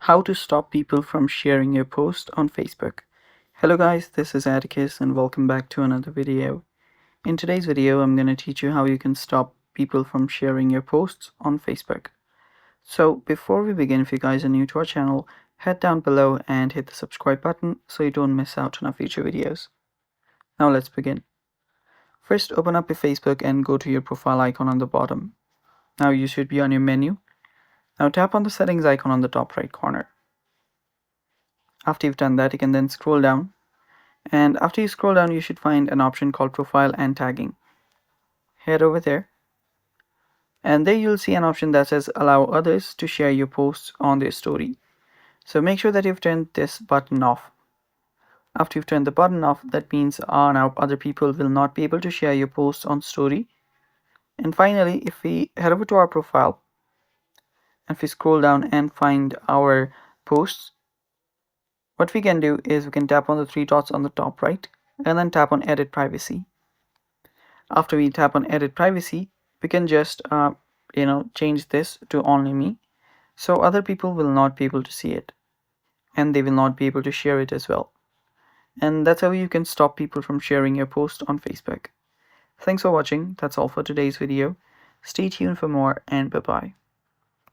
How to stop people from sharing your post on Facebook. Hello guys, this is Atticus and welcome back to another video. In today's video, I'm going to teach you how you can stop people from sharing your posts on Facebook. So before we begin, if you guys are new to our channel, head down below and hit the subscribe button so you don't miss out on our future videos. Now let's begin. First, open up your Facebook and go to your profile icon on the bottom. Now you should be on your menu. Now tap on the settings icon on the top right corner. After you've done that, you can then scroll down, and after you scroll down you should find an option called profile and tagging. Head over there, and there you'll see an option that says allow others to share your posts on their story. So make sure that you've turned this button off. After you've turned the button off, that means now other people will not be able to share your posts on story. And finally, if we head over to our profile, and if we scroll down and find our posts, what we can do is we can tap on the three dots on the top right and then tap on edit privacy. After we tap on edit privacy, we can just change this to only me, so other people will not be able to see it and they will not be able to share it as well. And that's how you can stop people from sharing your post on Facebook. Thanks for watching. That's all for today's video. Stay tuned for more, and bye bye.